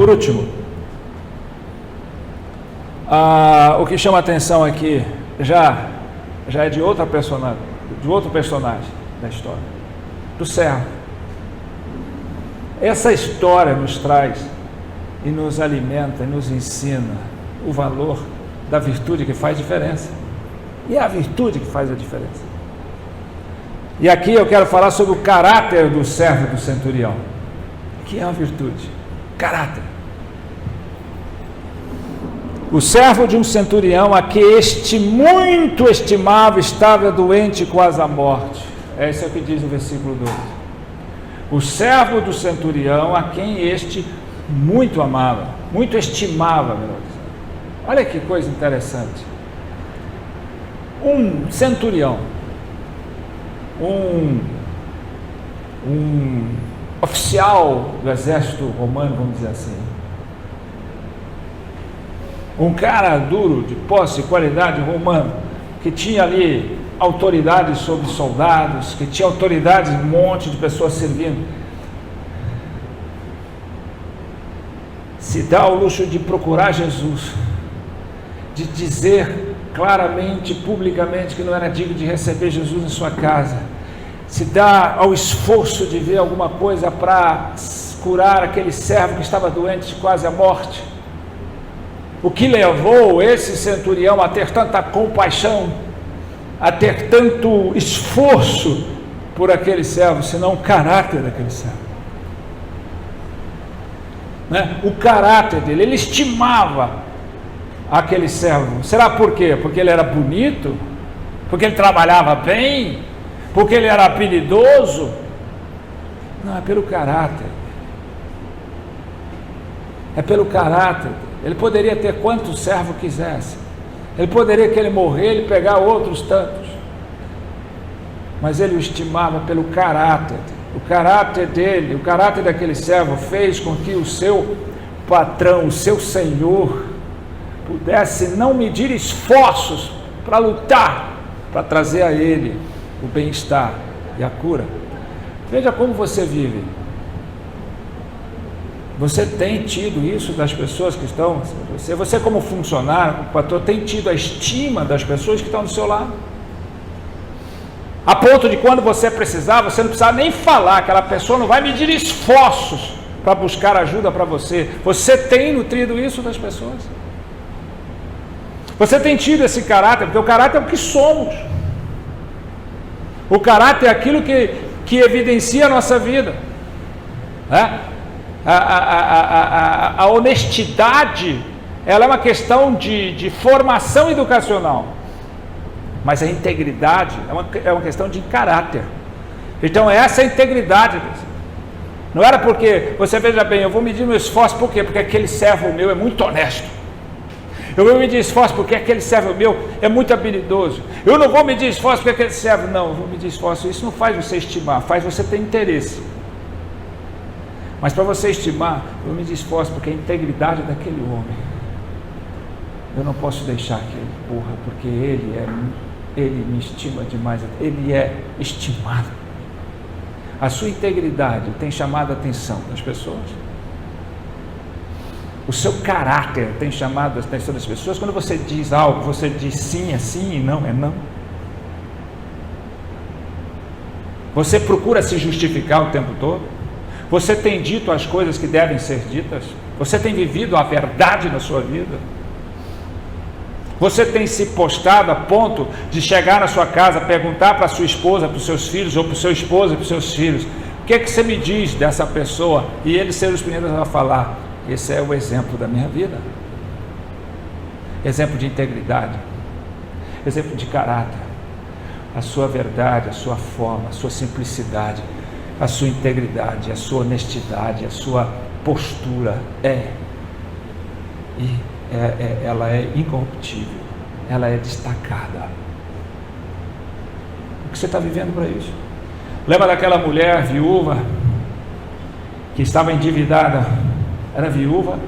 Por último, o que chama a atenção aqui já é de outro personagem da história, do servo. Essa história nos traz e nos alimenta e nos ensina o valor da virtude que faz diferença. E é a virtude que faz a diferença. E aqui eu quero falar sobre o caráter do servo do centurião, que é uma virtude, caráter. O servo de um centurião, a que este muito estimava, estava doente quase à morte. Esse é o que diz o versículo 12. O servo do centurião, a quem este muito amava, muito estimava, melhor dizendo. Olha que coisa interessante. Um centurião, um oficial do exército romano, vamos dizer assim, um cara duro, de posse e qualidade romano, que tinha ali autoridade sobre soldados, que tinha autoridade, um monte de pessoas servindo, se dá ao luxo de procurar Jesus, de dizer claramente, publicamente, que não era digno de receber Jesus em sua casa, se dá ao esforço de ver alguma coisa para curar aquele servo que estava doente quase à morte. O que levou esse centurião a ter tanta compaixão, a ter tanto esforço por aquele servo, senão o caráter daquele servo, né? O caráter dele, ele estimava aquele servo. Será por quê? Porque ele era bonito? Porque ele trabalhava bem? Porque ele era habilidoso? Não, é pelo caráter. É pelo caráter. Ele poderia ter quantos servos quisesse. Ele poderia que ele morrer, ele pegar outros tantos. Mas ele o estimava pelo caráter. O caráter dele, o caráter daquele servo fez com que o seu patrão, o seu senhor, pudesse não medir esforços para lutar, para trazer a ele o bem-estar e a cura. Veja como você vive. Você tem tido isso das pessoas que estão, você como funcionário, como patrão, tem tido a estima das pessoas que estão do seu lado, a ponto de quando você precisar, você não precisa nem falar, aquela pessoa não vai medir esforços para buscar ajuda para você. Você tem nutrido isso das pessoas. Você tem tido esse caráter, porque o caráter é o que somos. O caráter é aquilo que evidencia a nossa vida, né? A honestidade, ela é uma questão de formação educacional, mas a integridade é uma questão de caráter. Então essa é a integridade. Não era porque, você veja bem, eu vou medir meu esforço, por quê? Porque aquele servo meu é muito honesto. Eu vou medir esforço porque aquele servo meu é muito habilidoso. Eu não vou medir esforço porque aquele servo, não, eu vou medir esforço. Isso não faz você estimar, faz você ter interesse. Mas para você estimar, eu vou medir esforço porque a integridade daquele homem, eu não posso deixar que ele corra, porque ele me estima demais, ele é estimado. A sua integridade tem chamado a atenção das pessoas. O seu caráter tem chamado a atenção das pessoas. Quando você diz algo, você diz sim é sim e não é não. Você procura se justificar o tempo todo. Você tem dito as coisas que devem ser ditas. Você tem vivido a verdade na sua vida. Você tem se postado a ponto de chegar na sua casa, perguntar para a sua esposa, para os seus filhos, ou para o seu esposo e para os seus filhos, o que é que você me diz dessa pessoa? E eles serem os primeiros a falar: esse é o exemplo da minha vida. Exemplo de integridade, exemplo de caráter, a sua verdade, a sua forma, a sua simplicidade, a sua integridade, a sua honestidade, a sua postura ela é incorruptível, ela é destacada. O que você está vivendo para isso? Lembra daquela mulher viúva que estava endividada? Era viúva,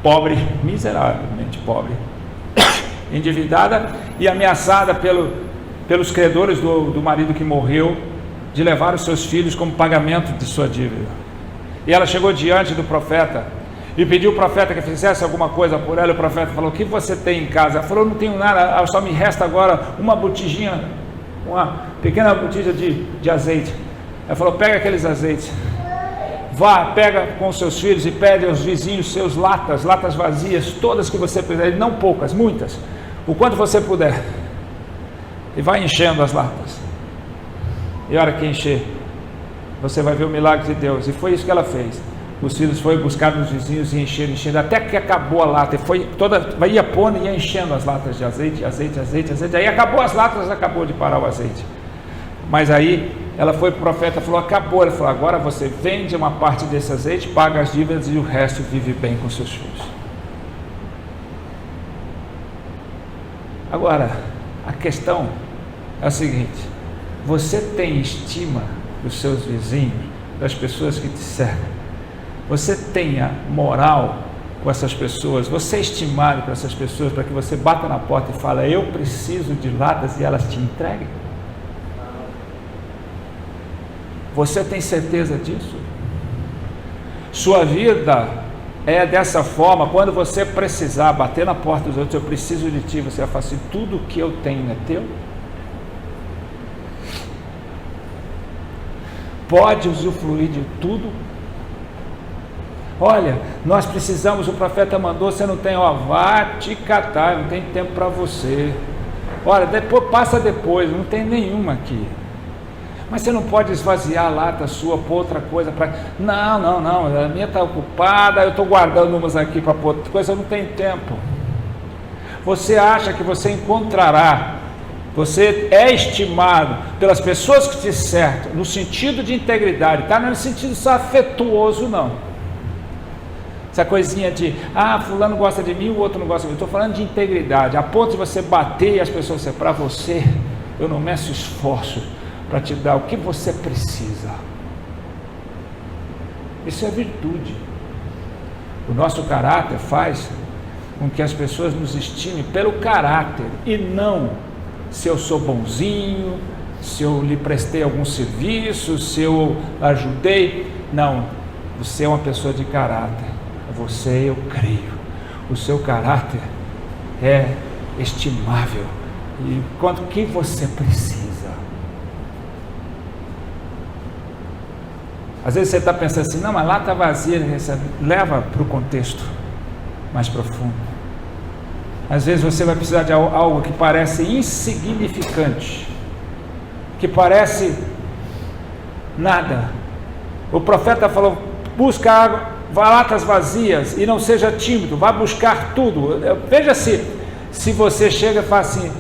pobre, miseravelmente pobre, endividada e ameaçada pelos credores do marido que morreu, de levar os seus filhos como pagamento de sua dívida. E ela chegou diante do profeta, e pediu o profeta que fizesse alguma coisa por ela. O profeta falou: o que você tem em casa? Ela falou: não tenho nada, só me resta agora uma botijinha, uma pequena botija de azeite. Ela falou: pega aqueles azeites, vá, pega com seus filhos e pede aos vizinhos seus latas vazias, todas que você precisar, não poucas, muitas, o quanto você puder, e vai enchendo as latas. E a hora que encher, você vai ver o milagre de Deus. E foi isso que ela fez. Os filhos foram buscar nos vizinhos e encheram, até que acabou a lata. E foi toda, ia pondo e ia enchendo as latas de azeite. Aí acabou as latas, acabou de parar o azeite. Mas aí ela foi para o profeta e falou: acabou. Ele falou: agora você vende uma parte desse azeite, paga as dívidas e o resto vive bem com seus filhos. Agora, a questão é a seguinte: você tem estima dos seus vizinhos, das pessoas que te cercam? Você tem a moral com essas pessoas? Você é estimado por essas pessoas para que você bata na porta e fale: eu preciso de latas, e elas te entreguem? Você tem certeza disso? Sua vida é dessa forma? Quando você precisar bater na porta dos outros: eu preciso de ti, você vai falar assim: tudo o que eu tenho é teu? Pode usufruir de tudo? Olha, nós precisamos, o profeta mandou, você não tem, vá te catar, não tem tempo para você. Olha, depois, passa depois, não tem nenhuma aqui. Mas você não pode esvaziar a lata sua, pôr outra coisa para... Não, a minha está ocupada, eu estou guardando umas aqui para pôr outra coisa, eu não tenho tempo. Você acha que você encontrará, você é estimado pelas pessoas que te cercam, no sentido de integridade, tá? Não é no sentido só afetuoso, não. Essa coisinha de, fulano gosta de mim, o outro não gosta de mim. Estou falando de integridade, a ponto de você bater e as pessoas disserem: para você, eu não meço esforço para te dar o que você precisa. Isso é virtude. O nosso caráter faz com que as pessoas nos estimem pelo caráter, e não se eu sou bonzinho, se eu lhe prestei algum serviço, se eu ajudei. Não, você é uma pessoa de caráter. Você, eu creio, o seu caráter é estimável, e quanto que você precisa. Às vezes você está pensando assim: não, mas lá está vazia. Leva para o contexto mais profundo. Às vezes você vai precisar de algo que parece insignificante, que parece nada. O profeta falou: busca água, vá latas vazias e não seja tímido, vá buscar tudo. Veja se você chega e fala assim: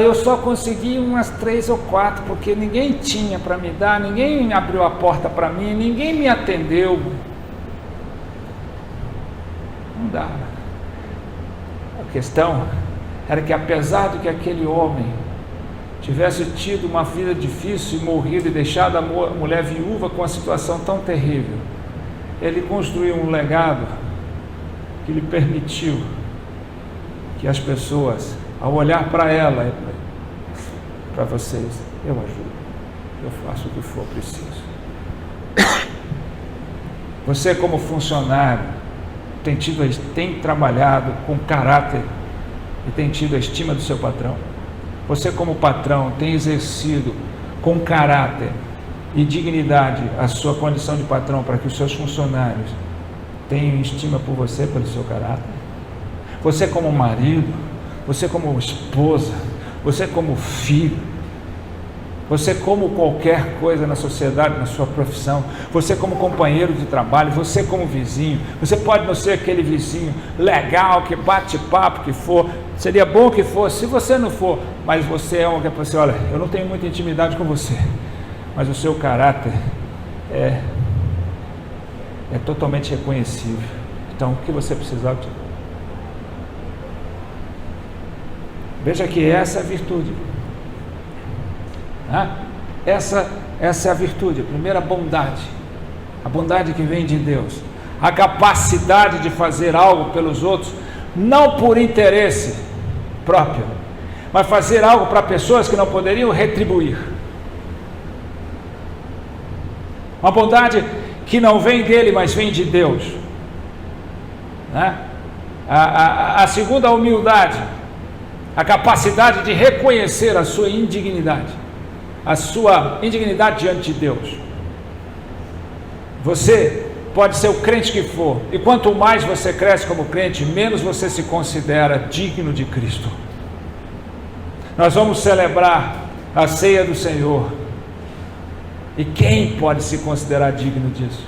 eu só consegui umas 3 ou 4, porque ninguém tinha para me dar, ninguém abriu a porta para mim, ninguém me atendeu. Não dá. A questão era que, apesar de que aquele homem tivesse tido uma vida difícil e morrido e deixado a mulher viúva com uma situação tão terrível, ele construiu um legado que lhe permitiu que as pessoas, ao olhar para ela, para vocês: eu ajudo, eu faço o que for preciso. Você, como funcionário, tem trabalhado com caráter e tem tido a estima do seu patrão? Você, como patrão, tem exercido com caráter e dignidade a sua condição de patrão, para que os seus funcionários tenham estima por você, pelo seu caráter? Você, como marido, você como esposa, você como filho, você como qualquer coisa na sociedade, na sua profissão, você como companheiro de trabalho, você como vizinho, você pode não ser aquele vizinho legal, que bate papo, que for, seria bom que fosse, se você não for, mas você é alguém que você: olha, eu não tenho muita intimidade com você, mas o seu caráter é totalmente reconhecível, então o que você precisar eu te dou. Veja que essa é a virtude. Essa é a virtude, a primeira bondade, a bondade que vem de Deus, a capacidade de fazer algo pelos outros, não por interesse próprio, mas fazer algo para pessoas que não poderiam retribuir. Uma bondade que não vem dele, mas vem de Deus. né? A segunda, a humildade, a capacidade de reconhecer a sua indignidade diante de Deus. Você pode ser o crente que for, e quanto mais você cresce como crente, menos você se considera digno de Cristo. Nós vamos celebrar a ceia do Senhor, e quem pode se considerar digno disso?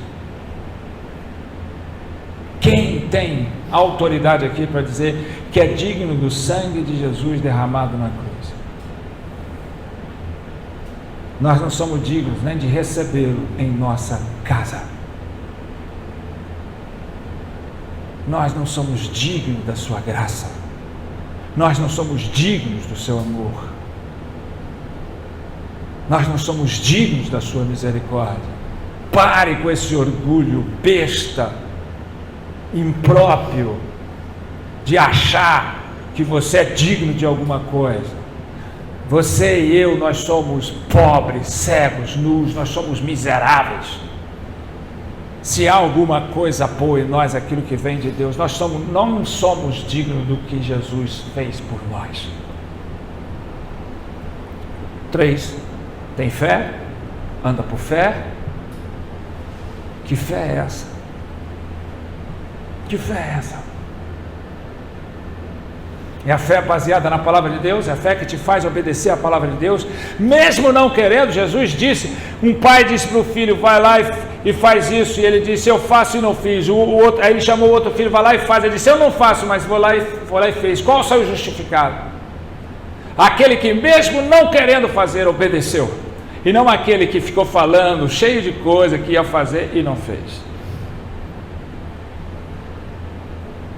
Quem tem autoridade aqui para dizer que é digno do sangue de Jesus derramado na cruz? Nós não somos dignos nem de recebê-lo em nossa casa. Nós não somos dignos da sua graça. Nós não somos dignos do seu amor. Nós não somos dignos da sua misericórdia. Pare com esse orgulho besta, impróprio, de achar que você é digno de alguma coisa. Você e eu, nós somos pobres, cegos, nus, nós somos miseráveis. Se há alguma coisa boa em nós, aquilo que vem de Deus, não somos dignos do que Jesus fez por nós. 3. Tem fé? Anda por fé? Que fé é essa? Que fé é essa? É a fé baseada na palavra de Deus? É a fé que te faz obedecer a palavra de Deus? Mesmo não querendo, Jesus disse, um pai disse para o filho, vai lá e faz isso, e ele disse, eu faço e não fiz. Aí ele chamou o outro filho, vai lá e faz. Ele disse, eu não faço, mas vou lá e fez. Qual saiu justificado? Aquele que mesmo não querendo fazer, obedeceu. E não aquele que ficou falando, cheio de coisa que ia fazer e não fez.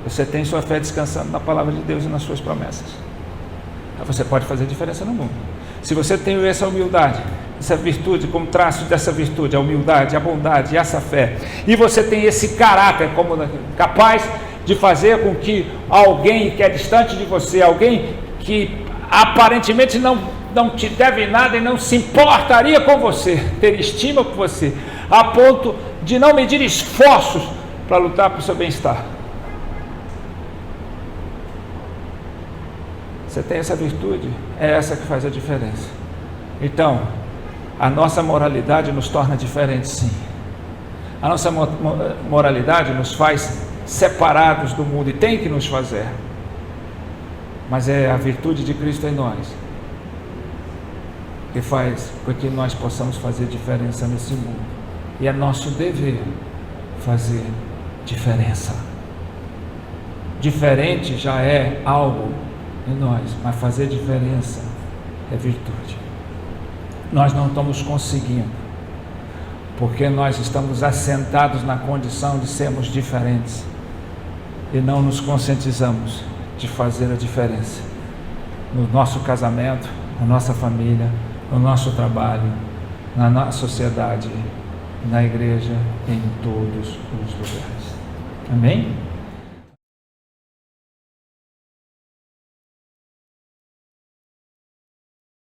Você tem sua fé descansando na palavra de Deus e nas suas promessas. Você pode fazer diferença no mundo. Se você tem essa humildade, essa virtude, como traço dessa virtude, a humildade, a bondade e essa fé, e você tem esse caráter como capaz de fazer com que alguém que é distante de você, alguém que aparentemente não te deve nada e não se importaria com você, ter estima por você, a ponto de não medir esforços para lutar por seu bem-estar. Você tem essa virtude, é essa que faz a diferença. Então, a nossa moralidade nos torna diferentes, sim. A nossa moralidade nos faz separados do mundo, e tem que nos fazer. Mas é a virtude de Cristo em nós que faz com que nós possamos fazer diferença nesse mundo. E é nosso dever fazer diferença. Diferente já é algo em nós, mas fazer diferença é virtude. Nós não estamos conseguindo, porque nós estamos assentados na condição de sermos diferentes e não nos conscientizamos de fazer a diferença no nosso casamento, na nossa família, no nosso trabalho, na nossa sociedade, na igreja, em todos os lugares. Amém?